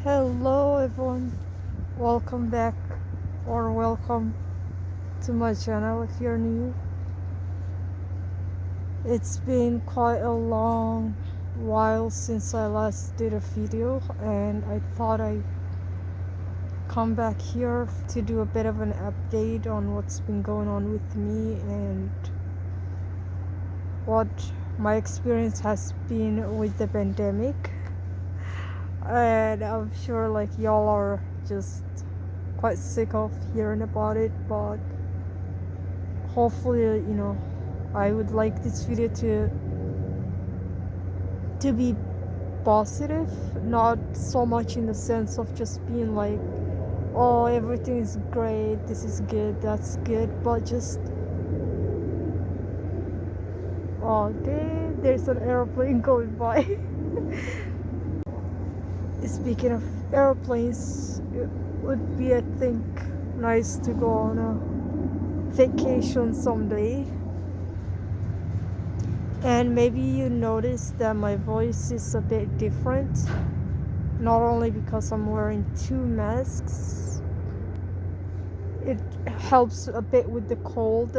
Hello everyone, welcome back or welcome to my channel if you're new. It's been quite a long while since I last did a video, and I thought I'd come back here to do a bit of an update on what's been going on with me and what my experience has been with the pandemic. And I'm sure like y'all are just quite sick of hearing about it, but hopefully I would like this video to be positive, not so much in the sense of just being like, oh, everything is great, this is good, that's good, but just there's an airplane going by. Speaking of airplanes, it would be, I think, nice to go on a vacation someday. And maybe you noticed that my voice is a bit different, not only because I'm wearing two masks. It helps a bit with the cold,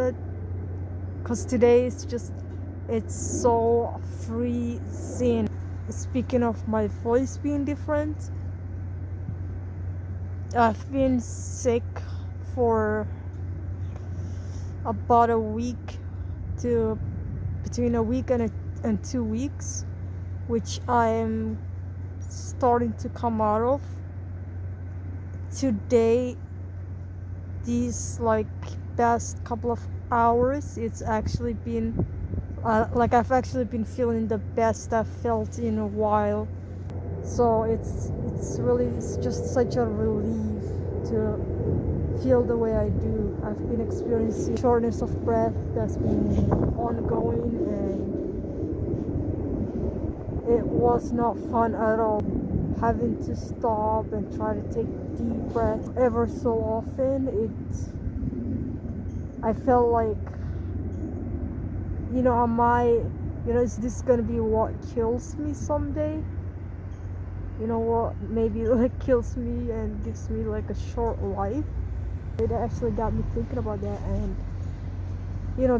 because today it's so freezing. Speaking of my voice being different, I've been sick for about a week to between a week and 2 weeks, which I am starting to come out of. Today, these like past couple of hours, it's actually been I've actually been feeling the best I've felt in a while. So it's just such a relief to feel the way I do. I've been experiencing shortness of breath that's been ongoing, and it was not fun at all, having to stop and try to take deep breaths ever so often. I felt like, is this gonna be what kills me someday? What maybe like kills me and gives me like a short life? It actually got me thinking about that, and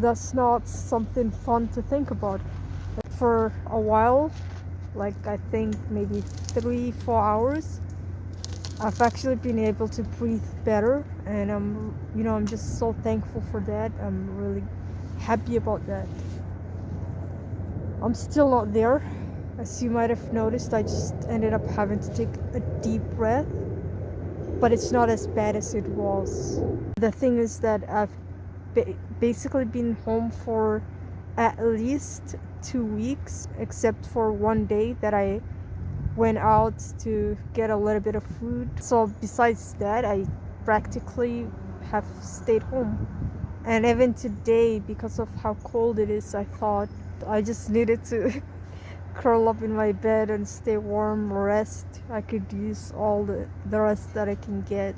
that's not something fun to think about. For a while, like I think maybe 3-4 hours, I've actually been able to breathe better, and I'm just so thankful for that. I'm really happy about that. I'm still not there. As you might have noticed, I just ended up having to take a deep breath, but it's not as bad as it was. The thing is that I've basically been home for at least 2 weeks, except for one day that I went out to get a little bit of food. So besides that, I practically have stayed home. And even today, because of how cold it is, I thought I just needed to curl up in my bed and stay warm, rest. I could use all the rest that I can get,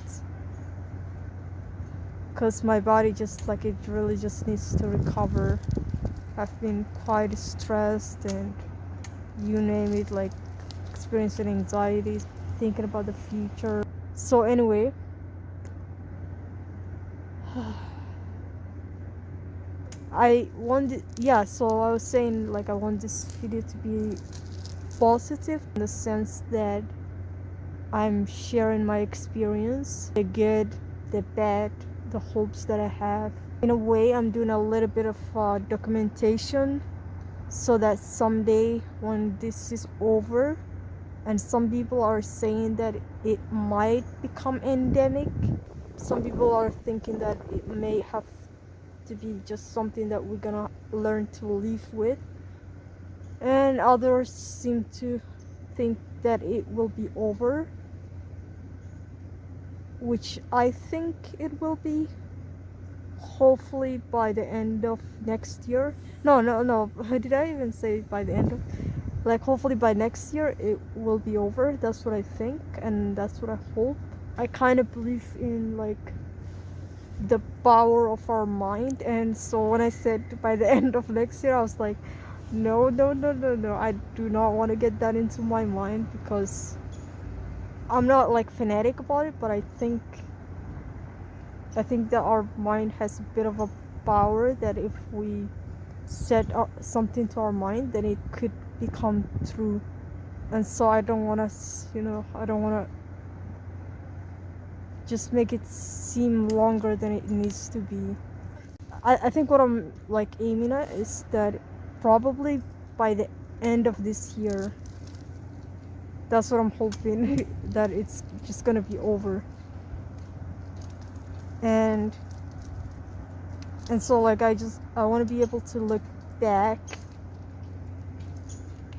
because my body it really just needs to recover. I've been quite stressed, and you name it, like experiencing anxiety, thinking about the future. So anyway, so I was saying, like, I want this video to be positive in the sense that I'm sharing my experience, the good, the bad, the hopes that I have. In a way, I'm doing a little bit of documentation, so that someday when this is over, and some people are saying that it might become endemic, some people are thinking that it may have to be just something that we're gonna learn to live with, and others seem to think that it will be over, which I think it will be, hopefully by the end of next year. No, did I even say by the end of, like, hopefully by next year it will be over. That's what I think, and that's what I hope. I kind of believe in like the power of our mind, and so when I said by the end of next year, I was like, no, I do not want to get that into my mind, because I'm not like fanatic about it, but I think that our mind has a bit of a power that if we set something to our mind, then it could become true. And so I don't want to, I don't want to just make it seem longer than it needs to be. I think what I'm like aiming at is that probably by the end of this year, that's what I'm hoping, that it's just gonna be over. And so like I want to be able to look back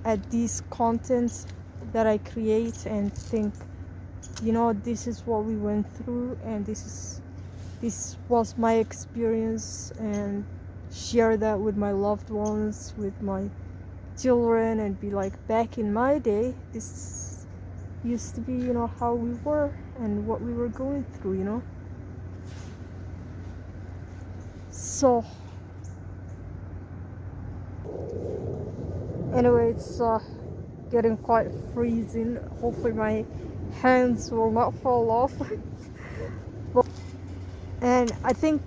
at these contents that I create and think, this is what we went through, and this was my experience, and share that with my loved ones, with my children, and be like, back in my day, this used to be, how we were and what we were going through. So anyway, it's getting quite freezing. Hopefully my hands will not fall off. And I think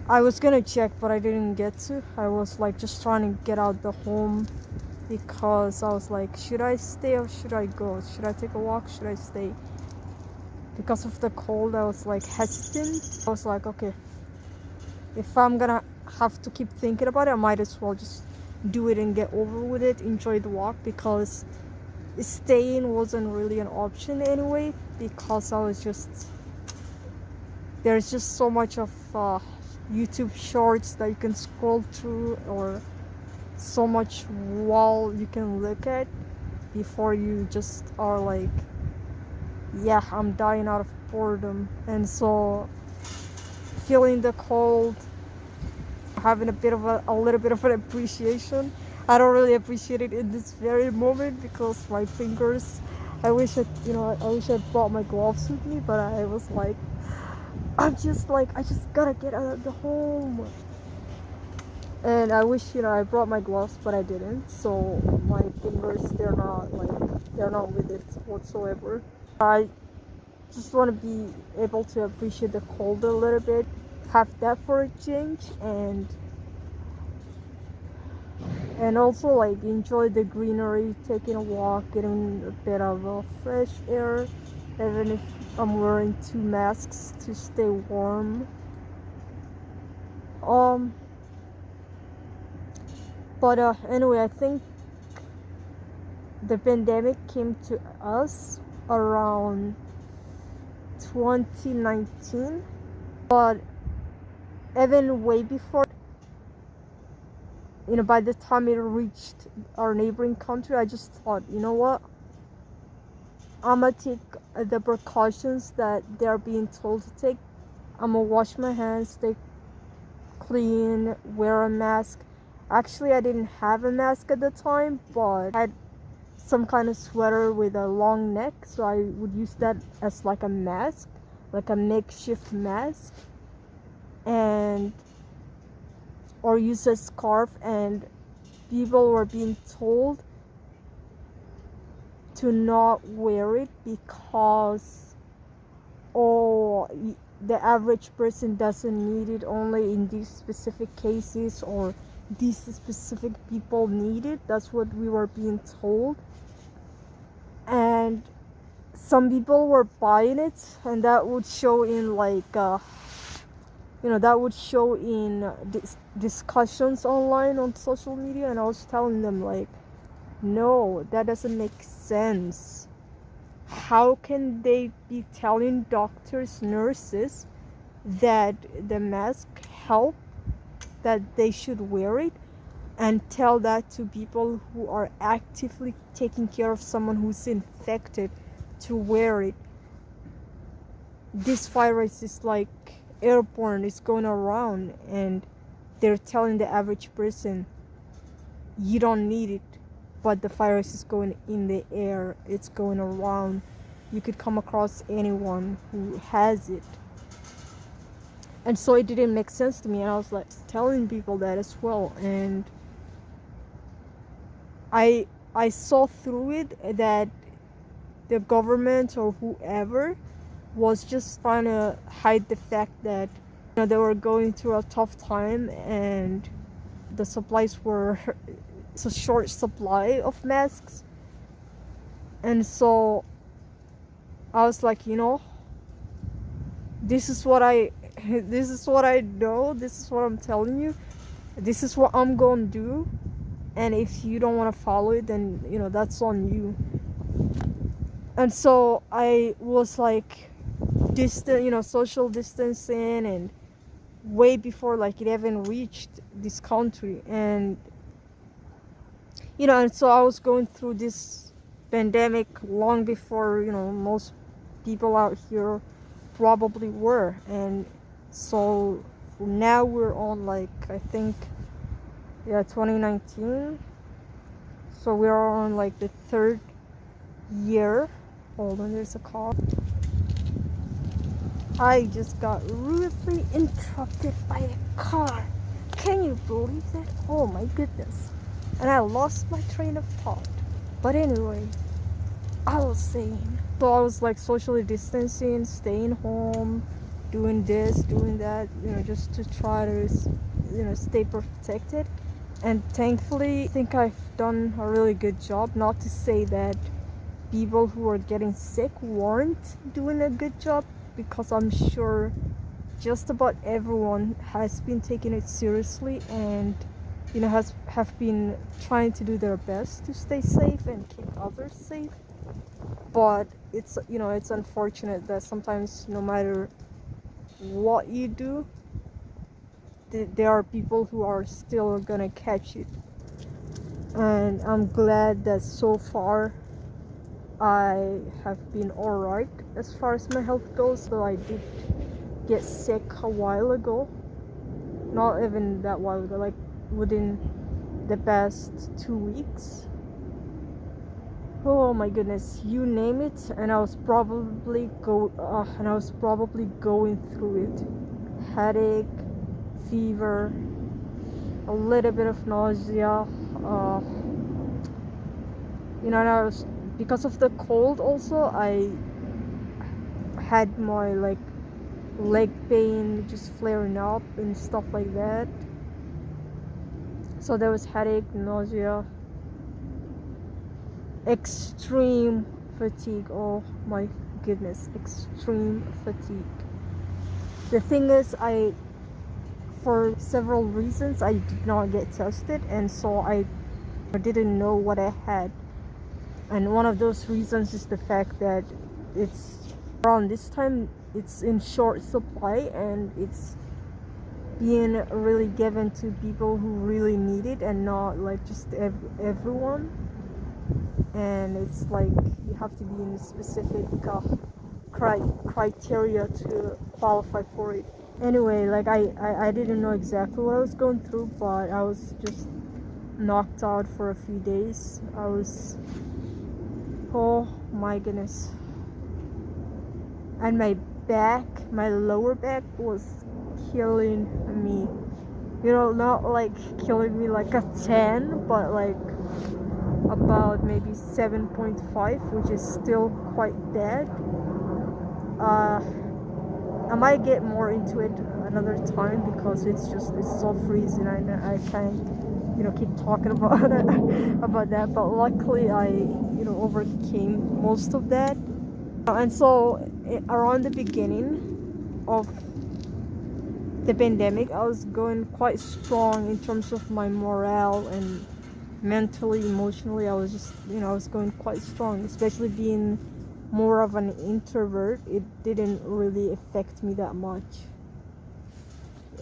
I was gonna check, but I didn't get to. I was like just trying to get out the home, because I was like, should I stay or should I go? Should I take a walk? Should I stay? Because of the cold, I was like hesitant. I was like, okay, if I'm gonna have to keep thinking about it, I might as well just do it and get over with it, enjoy the walk, because staying wasn't really an option anyway, because there's just so much of YouTube shorts that you can scroll through, or so much wall you can look at before you just are like, yeah, I'm dying out of boredom. And so feeling the cold, having a little bit of an appreciation. I don't really appreciate it in this very moment, because my fingers, I wish I brought my gloves with me, but I was like, I just gotta get out of the home. And I wish, I brought my gloves, but I didn't. So my fingers, they're not with it whatsoever. I just want to be able to appreciate the cold a little bit, have that for a change, and also like enjoy the greenery, taking a walk, getting a bit of fresh air, even if I'm wearing 2 masks to stay warm. But anyway, I think the pandemic came to us around 2019, but even way before, by the time it reached our neighboring country, I just thought, you know what, I'm gonna take the precautions that they're being told to take. I'm gonna wash my hands, stay clean, wear a mask. Actually, I didn't have a mask at the time, but I had some kind of sweater with a long neck, so I would use that as like a mask, like a makeshift mask, or use a scarf. And people were being told to not wear it because, the average person doesn't need it, only in these specific cases, or these specific people need it. That's what we were being told. And some people were buying it, and that would show in discussions online on social media. And I was telling them like, no, that doesn't make sense. How can they be telling doctors, nurses that the mask help, that they should wear it, and tell that to people who are actively taking care of someone who's infected to wear it? This virus is like airborne, it's going around, and they're telling the average person, you don't need it, but the virus is going in the air, it's going around, you could come across anyone who has it. And so it didn't make sense to me, and I was like telling people that as well. And I saw through it that the government or whoever was just trying to hide the fact that they were going through a tough time and the supplies were it's a short supply of masks. And so I was like, this is what I this is what I know, this is what I'm telling you, this is what I'm gonna do, and if you don't want to follow it, then that's on you. And so I was like social distancing, and way before like it even reached this country. And and so I was going through this pandemic long before most people out here probably were. And so now we're on, like, I think 2019, so we're on like the third year. Hold on, there's a call. I just got rudely interrupted by a car. Can you believe that? Oh my goodness. And I lost my train of thought. But anyway, I was saying, so I was like socially distancing, staying home, doing this, doing that, just to try to, stay protected. And thankfully, I think I've done a really good job. Not to say that people who are getting sick weren't doing a good job, because I'm sure just about everyone has been taking it seriously and have been trying to do their best to stay safe and keep others safe. But it's it's unfortunate that sometimes, no matter what you do, there are people who are still gonna catch it. And I'm glad that so far I have been alright as far as my health goes. So I did get sick a while ago, not even that while ago, like within the past 2 weeks. Oh my goodness, you name it, and I was probably going through it. Headache, fever, a little bit of nausea, and I was, because of the cold also, I had my like leg pain just flaring up and stuff like that. So there was headache, nausea, extreme fatigue. Oh my goodness, extreme fatigue. The thing is, for several reasons, I did not get tested, and so I didn't know what I had. And one of those reasons is the fact that it's around this time, it's in short supply, and it's being really given to people who really need it, and not like just everyone. And it's like you have to be in a specific criteria to qualify for it. Anyway, like I didn't know exactly what I was going through, but I was just knocked out for a few days. Oh my goodness. And my lower back was killing me. Not like killing me like a 10, but like about maybe 7.5, which is still quite bad. I might get more into it another time, because it's so freezing. I can't keep talking about about that. But luckily I overcame most of that. And so around the beginning of the pandemic, I was going quite strong in terms of my morale, and mentally, emotionally, I was just I was going quite strong. Especially being more of an introvert, it didn't really affect me that much.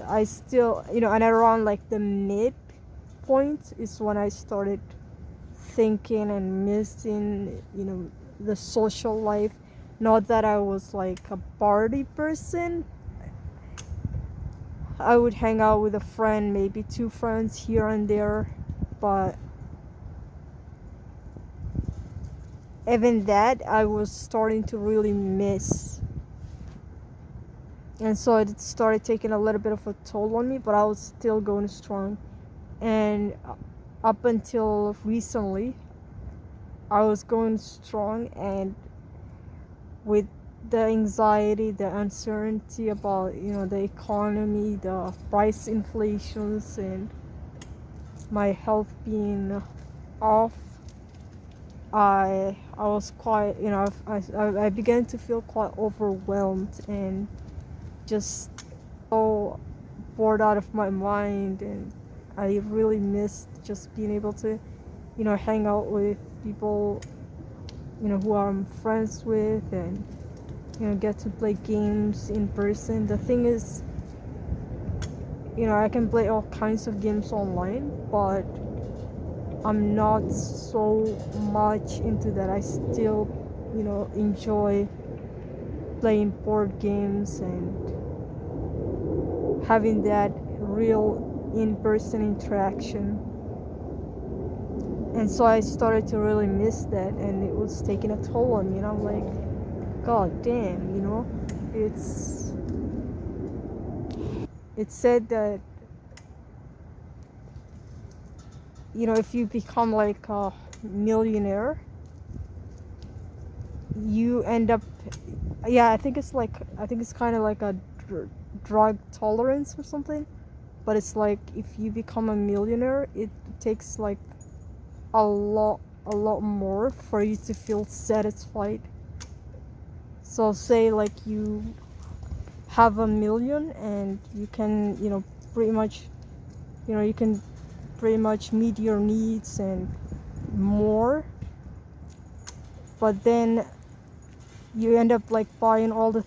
I still and around like the mid point is when I started thinking and missing the social life. Not that I was like a party person. I would hang out with a friend, maybe 2 friends here and there, but even that I was starting to really miss. And so it started taking a little bit of a toll on me, but I was still going strong. And up until recently, I was going strong, and with the anxiety, the uncertainty about, the economy, the price inflations, and my health being off, I was quite, I began to feel quite overwhelmed and just so bored out of my mind, and I really missed just being able to, hang out with people, who I'm friends with, and get to play games in person. The thing is, I can play all kinds of games online, but I'm not so much into that. I still, enjoy playing board games and having that real in-person interaction. And so I started to really miss that, and it was taking a toll on me. And I'm like, God damn, it's said that, if you become like a millionaire, you end up, I think it's kind of like a drug tolerance or something. But it's like, if you become a millionaire, it takes like a lot more for you to feel satisfied. So say like you have $1 million, and you can, pretty much, you can pretty much meet your needs and more, but then you end up like buying all the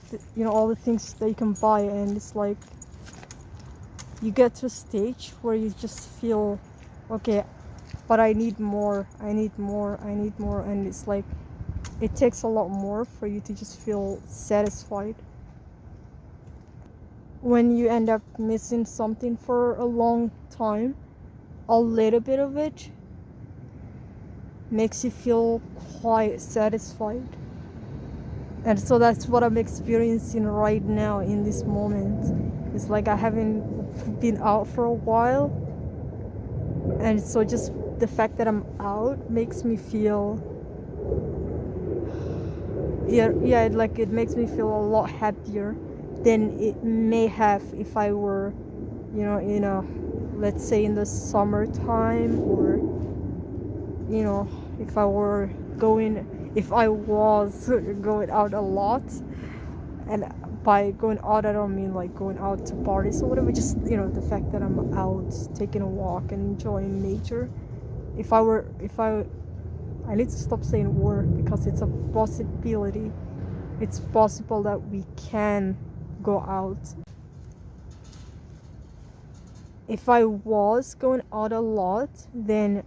all the things that you can buy, and it's like you get to a stage where you just feel, okay, but I need more, and it's like it takes a lot more for you to just feel satisfied. When you end up missing something for a long time, a little bit of it makes you feel quite satisfied. And so that's what I'm experiencing right now in this moment. It's like I haven't been out for a while, and so just the fact that I'm out makes me feel, it makes me feel a lot happier than it may have if I were, let's say in the summertime, or if I was going out a lot. And by going out, I don't mean like going out to parties or whatever, just the fact that I'm out taking a walk and enjoying nature. I need to stop saying were, because it's a possibility. It's possible that we can go out. If I was going out a lot, then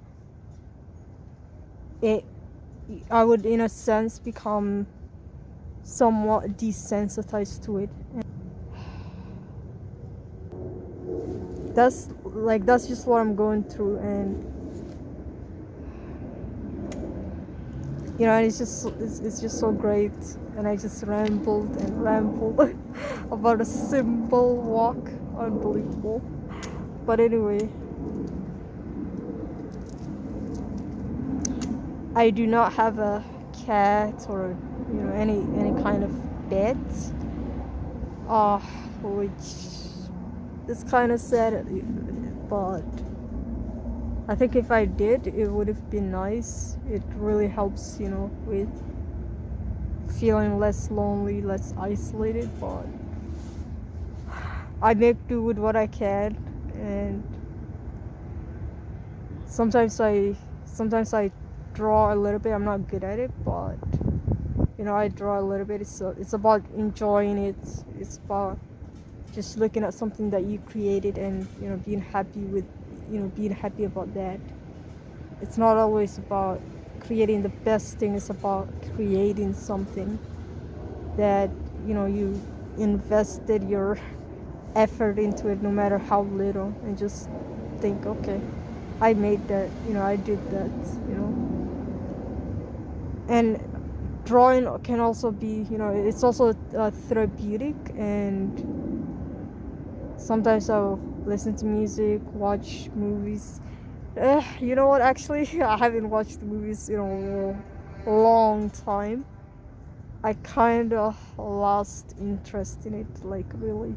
I would, in a sense, become somewhat desensitized to it. That's just what I'm going through, and it's just so great. And I just rambled about a simple walk. Unbelievable. But anyway, I do not have a cat or any kind of pet, which is kind of sad, but I think if I did, it would have been nice. It really helps, with feeling less lonely, less isolated. But I make do with what I can, and sometimes I draw a little bit. I'm not good at it, but I draw a little bit. It's about enjoying it. It's about just looking at something that you created, and being happy about that. It's not always about creating the best thing. It's about creating something that you invested your effort into it, no matter how little, and just think, okay, I made that, I did that, and drawing can also be, it's also therapeutic. And sometimes I'll listen to music, watch movies. You know what, actually, I haven't watched movies in a long time. I kind of lost interest in it, like really.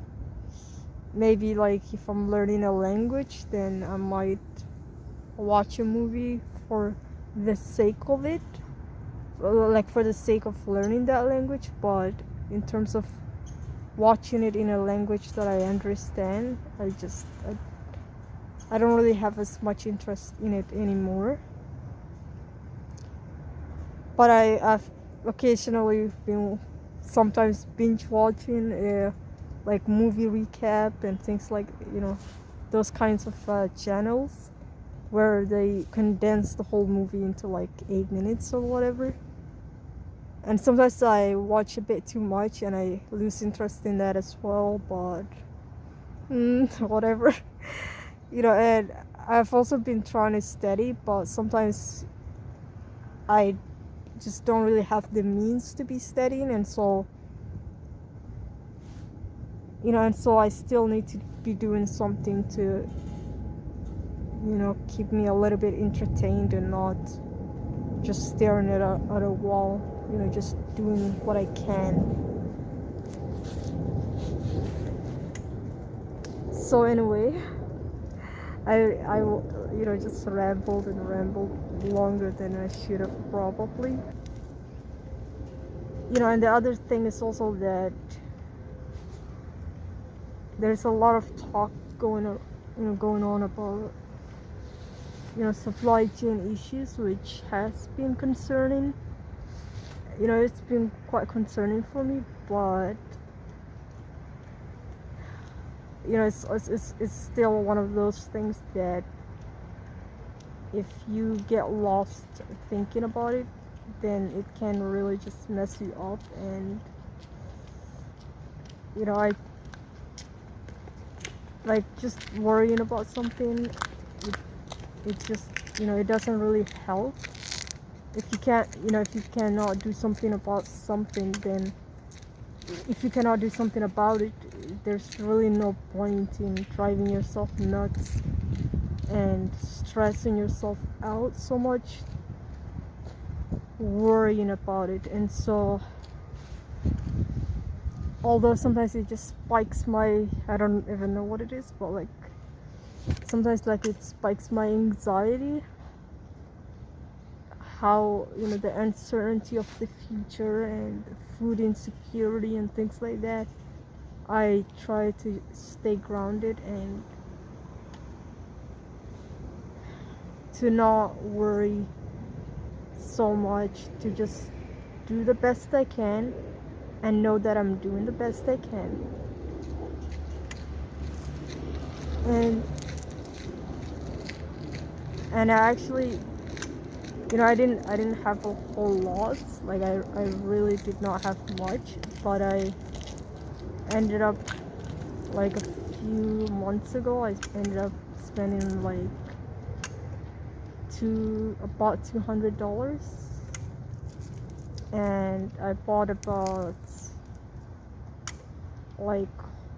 Maybe like if I'm learning a language, then I might watch a movie for the sake of it, like for the sake of learning that language. But in terms of watching it in a language that I understand, I don't really have as much interest in it anymore. But I've occasionally been sometimes binge watching like movie recap and things like, those kinds of channels where they condense the whole movie into like 8 minutes or whatever. And sometimes I watch a bit too much and I lose interest in that as well, but whatever. And I've also been trying to study, but sometimes I just don't really have the means to be studying, and so I still need to be doing something to keep me a little bit entertained and not just staring at a wall, just doing what I can. So anyway, I just rambled longer than I should have probably. And the other thing is also that there's a lot of talk going on about supply chain issues, which has been concerning. It's been quite concerning for me, but it's still one of those things that if you get lost thinking about it, then it can really just mess you up. And I like just worrying about something, it just it doesn't really help. If you cannot do something about something, then if you cannot do something about it, there's really no point in driving yourself nuts and stressing yourself out so much worrying about it. And so, although sometimes it just spikes my, I don't even know what it is, but like sometimes like it spikes my anxiety, how the uncertainty of the future and food insecurity and things like that. I try to stay grounded and to not worry so much, to just do the best I can and know that I'm doing the best I can. And I actually, I didn't have a whole lot, like I really did not have much, but I ended up, like a few months ago, I ended up spending like about $200, and I bought about like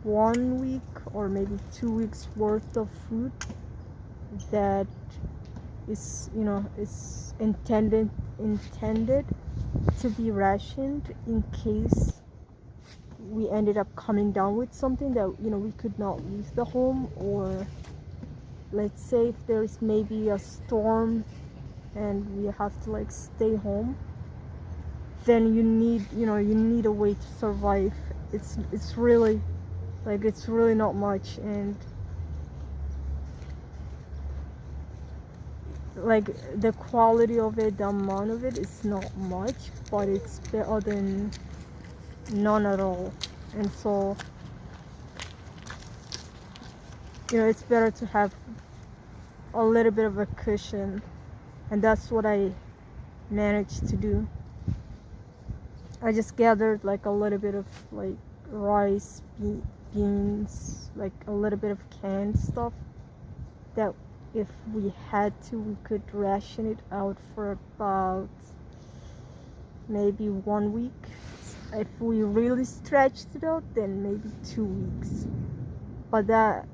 1 week or maybe 2 weeks worth of food that is is intended to be rationed in case we ended up coming down with something that we could not leave the home, or let's say if there's maybe a storm and we have to like stay home, then you need a way to survive. It's really not much, and like the quality of it, the amount of it is not much, but it's better than none at all. And so it's better to have a little bit of a cushion, and that's what I managed to do. I just gathered like a little bit of like rice, beans, like a little bit of canned stuff that if we had to, we could ration it out for about maybe 1 week. If we really stretched it out, then maybe 2 weeks. But that,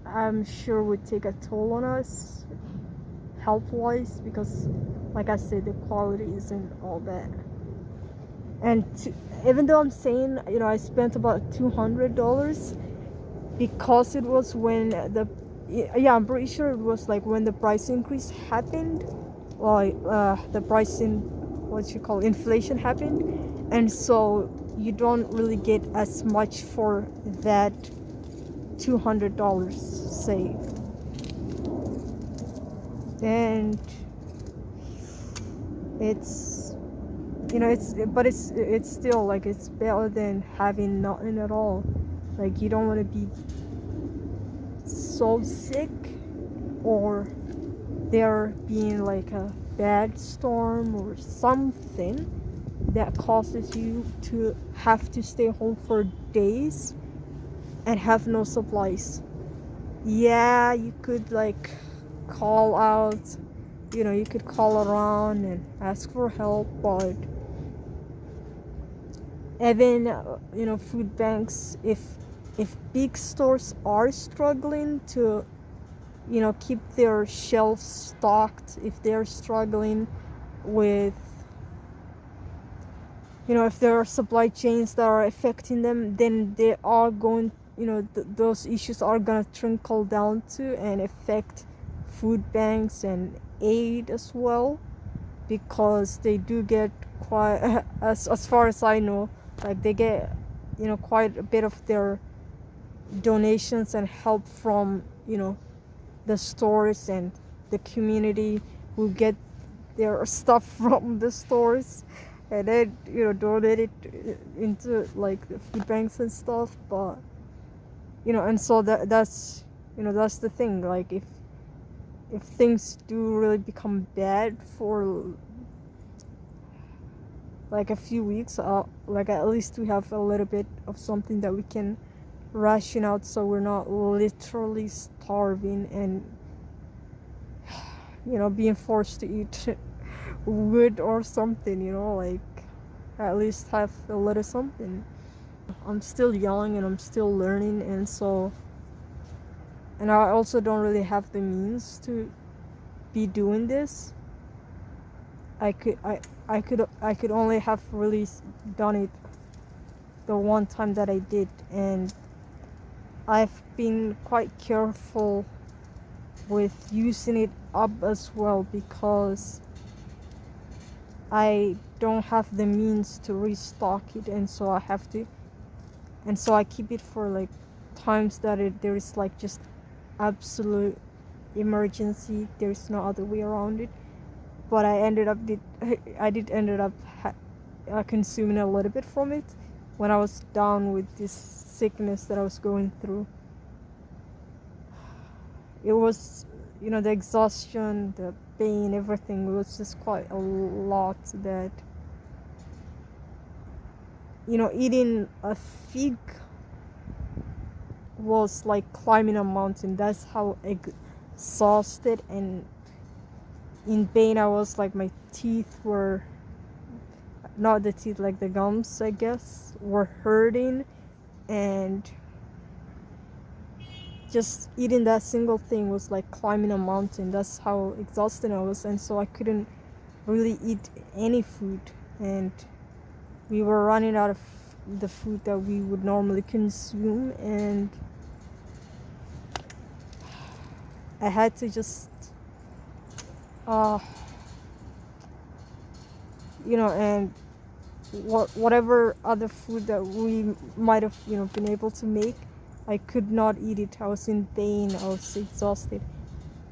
I'm sure, would take a toll on us health-wise, because like I said, the quality isn't all that. And even though I'm saying, I spent about $200, because it was when yeah, I'm pretty sure it was like when the price increase happened, like the price in what you call inflation happened, and so you don't really get as much for that $200 saved. And it's it's still like it's better than having nothing at all. Like, you don't want to be so sick, or there being like a bad storm or something that causes you to have to stay home for days and have no supplies. Yeah, you could like call out, you could call around and ask for help, but even food banks, if big stores are struggling to keep their shelves stocked, if they're struggling with if there are supply chains that are affecting them, then they are going those issues are gonna trickle down to and affect food banks and aid as well, because they do get quite as far as I know, like they get quite a bit of their donations and help from the stores and the community who get their stuff from the stores, and then donate it into like the food banks and stuff. But and so that's the thing, like if things do really become bad for like a few weeks, like at least we have a little bit of something that we can ration out, so we're not literally starving and being forced to eat wood or something, like at least have a little something. I'm still young and I'm still learning, and I also don't really have the means to be doing this. I could only have really done it the one time that I did, and I've been quite careful with using it up as well, because I don't have the means to restock it, and so I keep it for like times that there is like just absolute emergency. There's no other way around it. But I did ended up consuming a little bit from it when I was down with this sickness that I was going through. It was the exhaustion, the pain, everything. It was just quite a lot that eating a fig was like climbing a mountain. That's how exhausted and in pain I was. Like, my teeth were not the teeth, like the gums, I guess, were hurting, and just eating that single thing was like climbing a mountain. That's how exhausted I was, and so I couldn't really eat any food, and we were running out of the food that we would normally consume, and I had to just and whatever other food that we might have been able to make, I could not eat it. I was in pain, I was exhausted,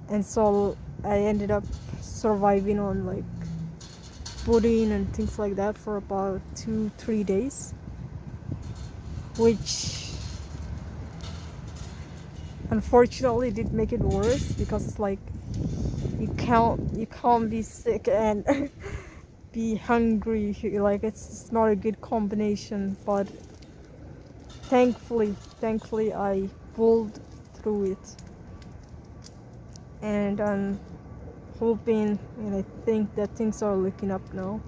and so I ended up surviving on like pudding and things like that for about 2-3 days, which unfortunately did make it worse, because it's like you can't be sick and be hungry. Like, it's not a good combination, but thankfully I pulled through it, and I'm hoping and I think that things are looking up now.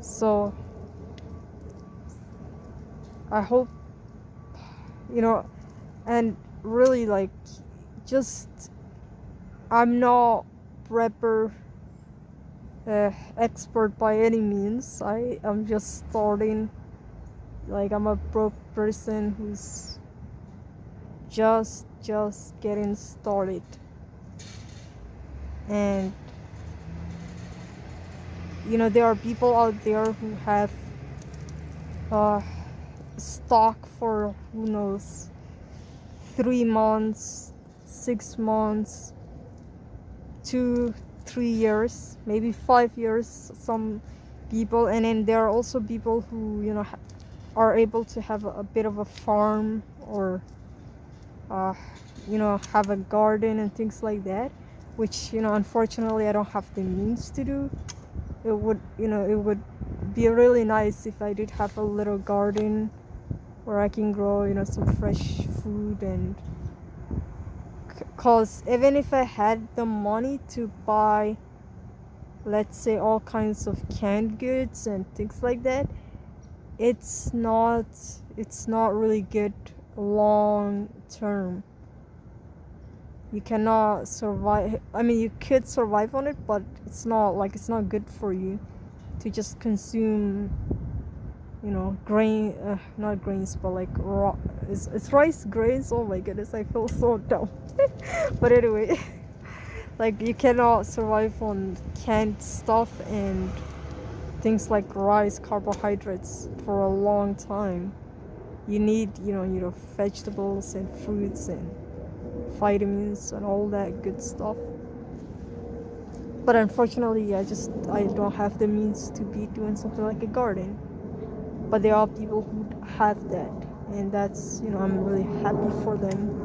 So I hope and really, like, just I'm not prepper expert by any means. I am just starting. Like, I'm a broke person who's just getting started. And you know, there are people out there who have stock for, who knows, 3 months, 6 months, 2-3 years, maybe 5 years, some people. And then there are also people who, you know, are able to have a bit of a farm, or you know, have a garden and things like that, which, you know, unfortunately I don't have the means to do. It would, you know, it would be really nice if I did have a little garden where I can grow, you know, some fresh food. And cause even if I had the money to buy, let's say, all kinds of canned goods and things like that, it's not really good long term. You cannot survive. I mean, you could survive on it, but it's not good for you to just consume, you know, not grains, but like raw, it's rice grains. Oh my goodness, I feel so dumb. But anyway, like, you cannot survive on canned stuff and things like rice, carbohydrates for a long time. You need, you know, vegetables and fruits and vitamins and all that good stuff. But unfortunately, I don't have the means to be doing something like a garden. But there are people who have that, and that's, you know, I'm really happy for them.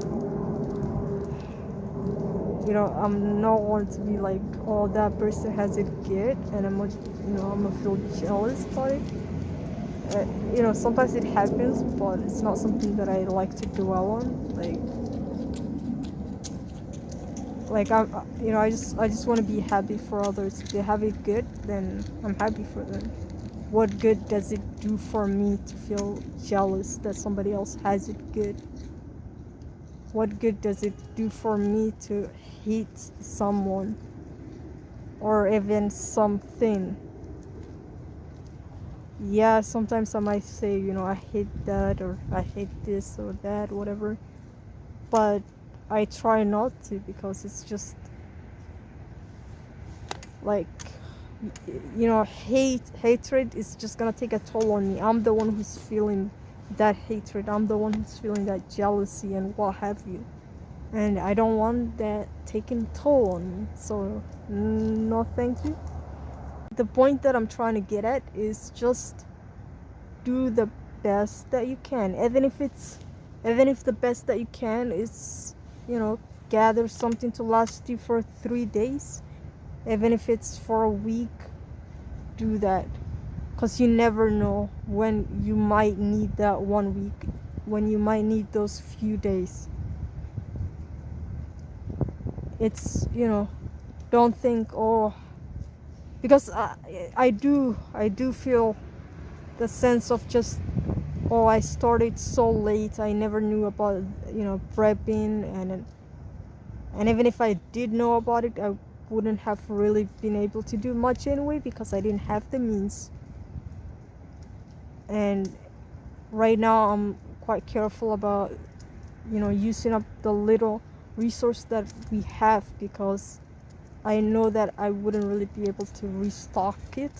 You know, I'm not one to be like, oh, that person has it good, and I'm gonna feel jealous about it. You know, sometimes it happens, but it's not something that I like to dwell on. Like you know, I just want to be happy for others. If they have it good, then I'm happy for them. What good does it do for me to feel jealous that somebody else has it good? What good does it do for me to hate someone or even something? Yeah, sometimes I might say, you know, I hate that, or I hate this or that, whatever. But I try not to, because it's just like, you know, hatred is just gonna take a toll on me. I'm the one who's feeling that hatred. I'm the one who's feeling that jealousy and what have you. And I don't want that taking toll on me. So, no thank you. The point that I'm trying to get at is just do the best that you can. Even if the best that you can is, you know, gather something to last you for 3 days. Even if it's for a week, do that. Because you never know when you might need that 1 week, when you might need those few days. It's, you know, don't think, oh, because I do feel the sense of just, oh, I started so late, I never knew about, you know, prepping, and even if I did know about it, I wouldn't have really been able to do much anyway, because I didn't have the means. And right now I'm quite careful about, you know, using up the little resource that we have, because I know that I wouldn't really be able to restock it.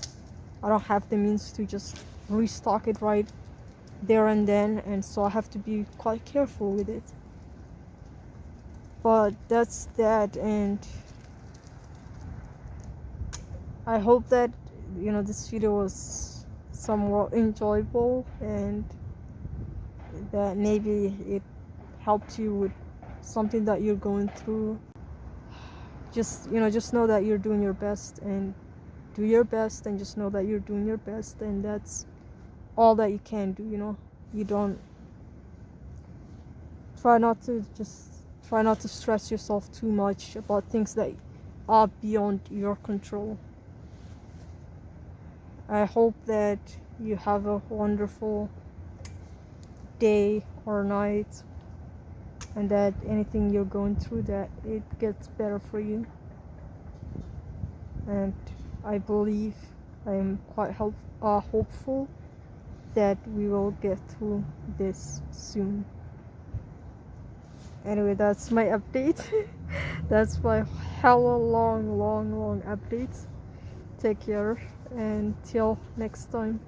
I don't have the means to just restock it right there and then, and so I have to be quite careful with it. But that's that, and I hope that, you know, this video was somewhat enjoyable, and that maybe it helped you with something that you're going through. Just, you know, just know that you're doing your best, and do your best, and just know that you're doing your best, and that's all that you can do. You know, you don't try not to stress yourself too much about things that are beyond your control. I hope that you have a wonderful day or night, and that anything you're going through, that it gets better for you. And I believe, I am quite hopeful that we will get through this soon. Anyway, that's my update. That's my hella long update. Take care and till next time.